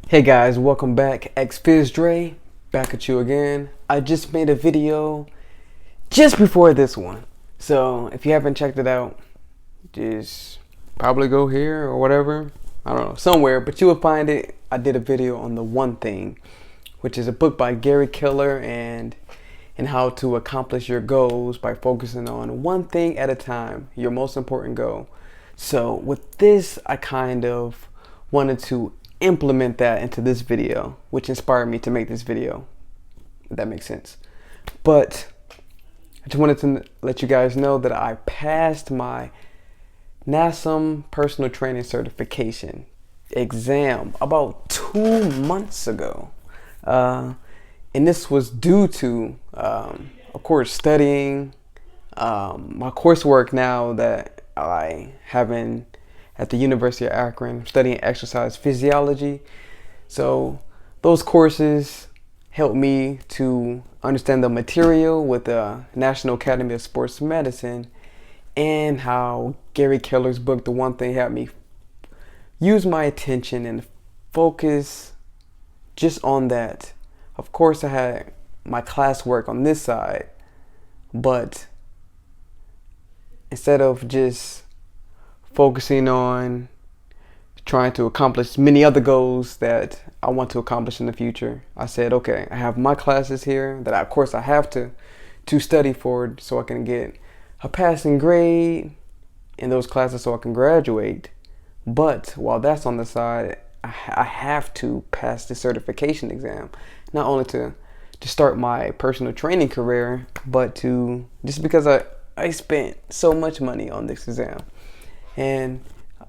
Hey guys, welcome back. Dre, back at you again. I just made a video just before this one. So if you haven't checked it out, just probably go here or whatever. I don't know, somewhere, but you will find it. I did a video on The One Thing, which is a book by Gary Keller and how to accomplish your goals by focusing on one thing at a time, your most important goal. So with this, I kind of wanted to implement that into this video, which inspired me to make this video, if that makes sense. But I just wanted to let you guys know that I passed my NASM personal training certification exam about 2 months ago. And this was due to, of course, studying my coursework now that I haven't at the University of Akron, studying exercise physiology. So those courses helped me to understand the material with the National Academy of Sports Medicine, and how Gary Keller's book, The One Thing, helped me use my attention and focus just on that. Of course, I had my classwork on this side, but instead of just focusing on trying to accomplish many other goals that I want to accomplish in the future, I said, okay, I have my classes here that of course I have to study for so I can get a passing grade in those classes so I can graduate. But while that's on the side, I have to pass the certification exam, not only to start my personal training career, but to just because I spent so much money on this exam. And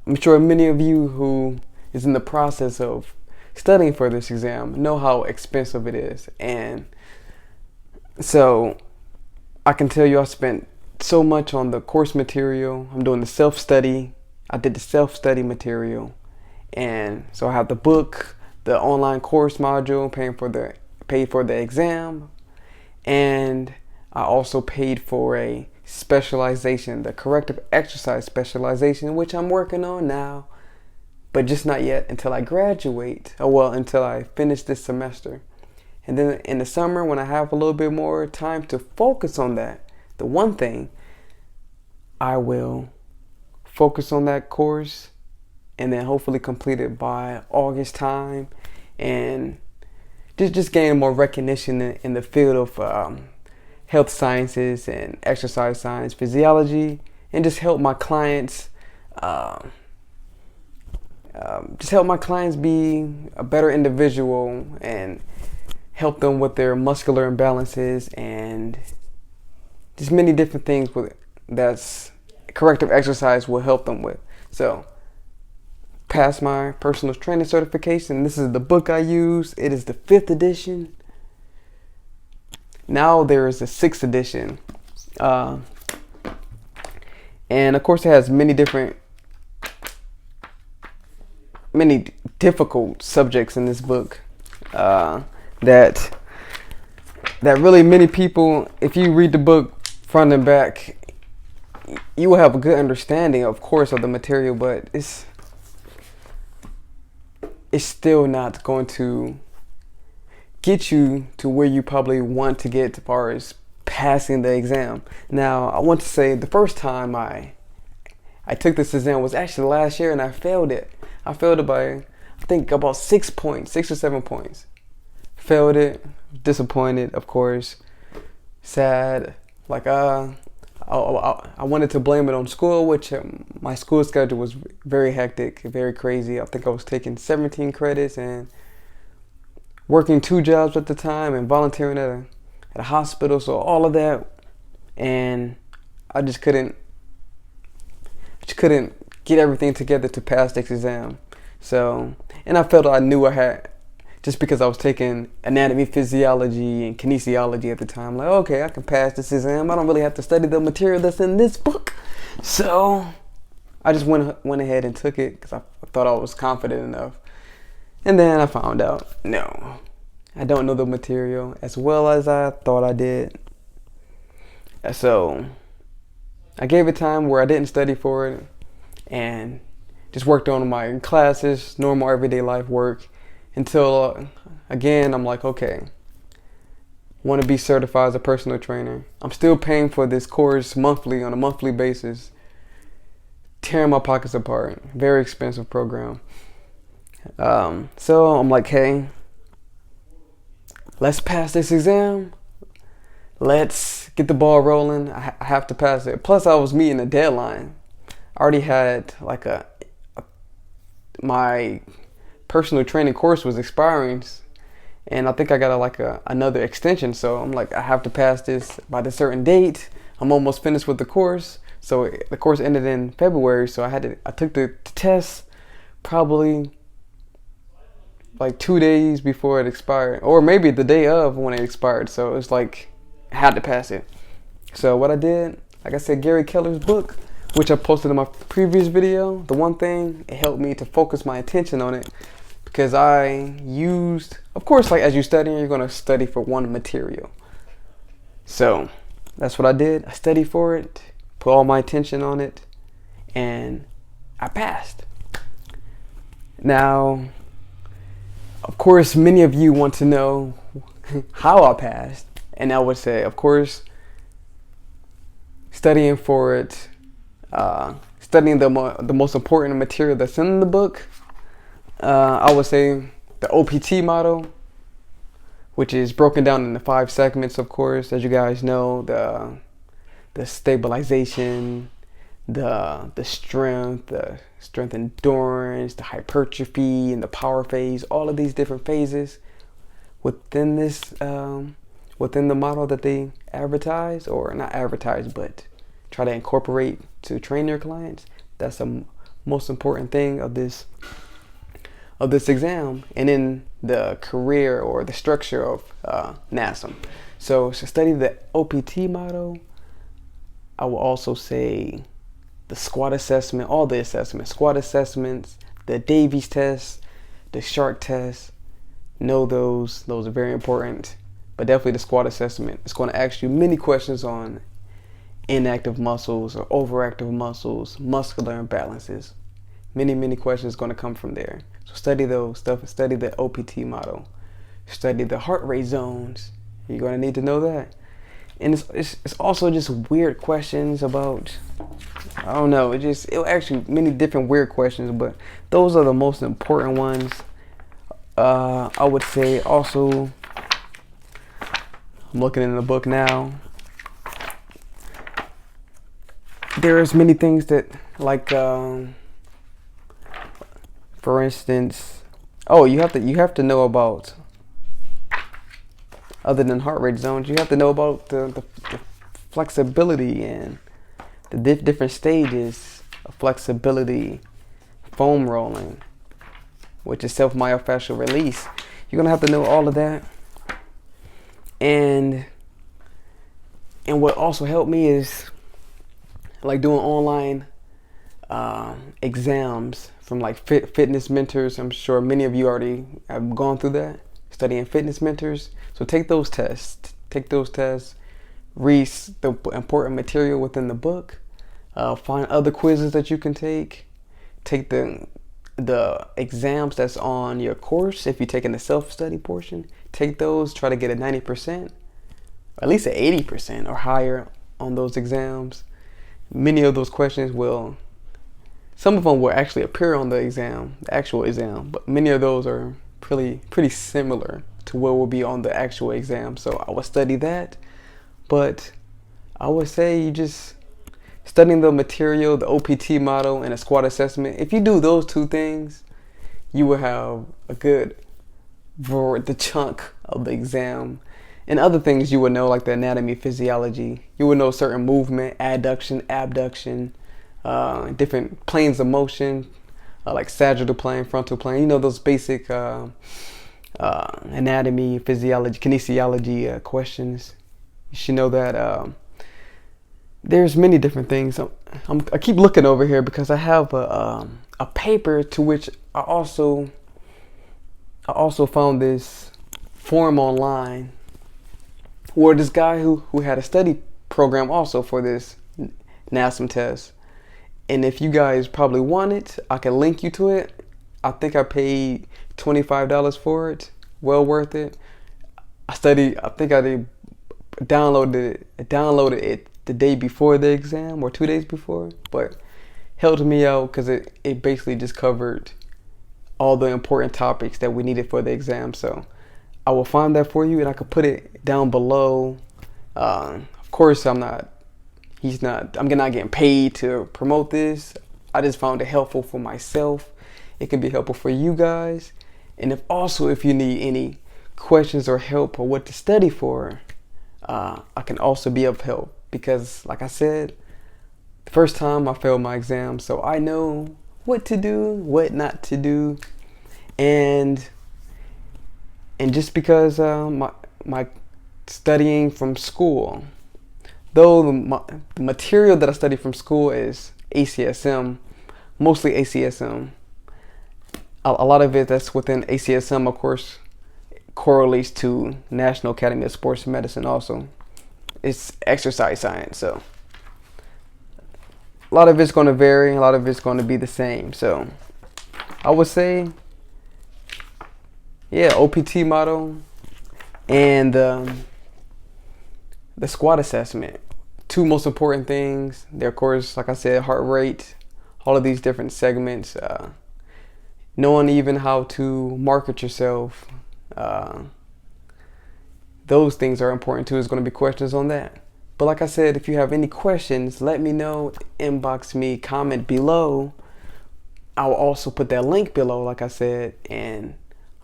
I'm sure many of you who is in the process of studying for this exam know how expensive it is. And so I can tell you I spent so much on the course material. I'm doing the self-study. I did the self-study material. And so I have the book, the online course module, paid for the exam, and I also paid for a specialization, the corrective exercise specialization, which I'm working on now, but just not yet until I graduate. Until I finish this semester. And then in the summer, when I have a little bit more time to focus on that, the one thing, I will focus on that course and then hopefully complete it by August time, and just gain more recognition in the field of health sciences and exercise science, physiology, and just help my clients be a better individual and help them with their muscular imbalances and just many different things that's corrective exercise will help them with. So pass my personal training certification. This is the book I use. It is the 5th edition. Now there is a 6th edition. And of course it has many difficult subjects in this book that really many people, if you read the book front and back, you will have a good understanding, of course, of the material, but it's still not going to get you to where you probably want to get as far as passing the exam. Now, I want to say the first time I took this exam was actually last year, and I failed it. I failed it by, I think, about 6 points, 6 or 7 points. Failed it, disappointed, of course, sad. Like, I wanted to blame it on school, which my school schedule was very hectic, very crazy. I think I was taking 17 credits and working 2 jobs at the time and volunteering at a hospital, so all of that, and I just couldn't get everything together to pass this exam. So, and I felt I knew I had, just because I was taking anatomy, physiology, and kinesiology at the time, like, okay, I can pass this exam. I don't really have to study the material that's in this book. So I just went ahead and took it because I thought I was confident enough. And then I found out, no, I don't know the material as well as I thought I did. So I gave it time where I didn't study for it and just worked on my classes, normal everyday life work, until again, I'm like, okay, want to be certified as a personal trainer. I'm still paying for this course monthly, on a monthly basis, tearing my pockets apart. Very expensive program. So I'm like, hey, let's pass this exam. Let's get the ball rolling. I have to pass it. Plus, I was meeting a deadline. I already had like my personal training course was expiring, and I think I got another extension. So I'm like, I have to pass this by this certain date. I'm almost finished with the course. So the course ended in February. So I took the test probably like 2 days before it expired, or maybe the day of when it expired. So it's like I had to pass it. So what I did, like I said, Gary Keller's book, which I posted in my previous video, the one thing, it helped me to focus my attention on it, because I used, of course, like as you're studying, you're going to study for one material. So that's what I did. I studied for it, put all my attention on it, and I passed. Now, of course, many of you want to know how I passed. And I would say, of course, studying for it, studying the most important material that's in the book. I would say the OPT model, which is broken down into 5 segments, of course. As you guys know, the stabilization, the strength endurance, the hypertrophy, and the power phase. All of these different phases within this. Within the model that they advertise, or not advertise, but try to incorporate to train their clients. That's the most important thing of this exam, and in the career or the structure of NASM. So to study the OPT model, I will also say the squat assessment, all the assessments, squat assessments, the Davies test, the Shark test. Know those are very important. But definitely the squat assessment. It's going to ask you many questions on inactive muscles or overactive muscles, muscular imbalances. Many questions going to come from there. So study those stuff, study the OPT model. Study the heart rate zones. You're going to need to know that. And it's also just weird questions about, I don't know, it actually many different weird questions, but those are the most important ones. I would say also, I'm looking in the book now. There's many things that, like, for instance, you have to know about, other than heart rate zones, you have to know about the flexibility and the different stages of flexibility, foam rolling, which is self-myofascial release. You're gonna have to know all of that. And what also helped me is like doing online exams from like fitness mentors. I'm sure many of you already have gone through that, studying fitness mentors. So take those tests, read the important material within the book, find other quizzes that you can take the exams that's on your course. If you're taking the self-study portion, take those, try to get a 90%, at least an 80% or higher on those exams. Many of those questions some of them will actually appear on the actual exam, but many of those are pretty similar to what will be on the actual exam. So I would study that, but I would say you just studying the material, the OPT model, and a squat assessment. If you do those 2 things, you will have a good for the chunk of the exam. And other things you would know, like the anatomy, physiology. You would know certain movement, adduction, abduction, different planes of motion, like sagittal plane, frontal plane. You know those basic anatomy, physiology, kinesiology questions. You should know that. There's many different things. I keep looking over here because I have a paper to which I also found this forum online where this guy who had a study program also for this NASM test. And if you guys probably want it, I can link you to it. I think I paid $25 for it. Well worth it. I think I downloaded it the day before the exam or 2 days before, but helped me out because it basically just covered all the important topics that we needed for the exam. So I will find that for you, and I could put it down below. Of course, I'm not getting paid to promote this. I just found it helpful for myself. It can be helpful for you guys. And if you need any questions or help or what to study for, I can also be of help, because like I said, the first time I failed my exam, so I know what to do, what not to do. And just because my studying from school, though the material that I study from school is ACSM, mostly ACSM, a lot of it that's within ACSM, of course, correlates to National Academy of Sports Medicine also. It's exercise science, so a lot of it's going to vary, a lot of it's going to be the same. So I would say, yeah, OPT model and the squat assessment. Two most important things. They're, of course, like I said, heart rate, all of these different segments, knowing even how to market yourself. Those things are important too. There's going to be questions on that. But like I said, if you have any questions, let me know. Inbox me, comment below. I'll also put that link below, like I said, and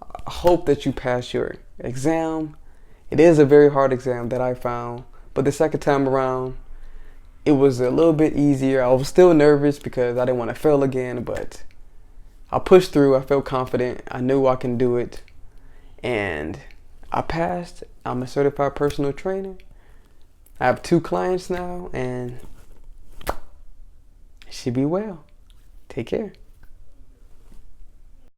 I hope that you pass your exam. It is a very hard exam that I found, but the second time around, it was a little bit easier. I was still nervous because I didn't want to fail again, but I pushed through. I felt confident. I knew I can do it, and I passed. I'm a certified personal trainer. I have 2 clients now, and it should be well. Take care.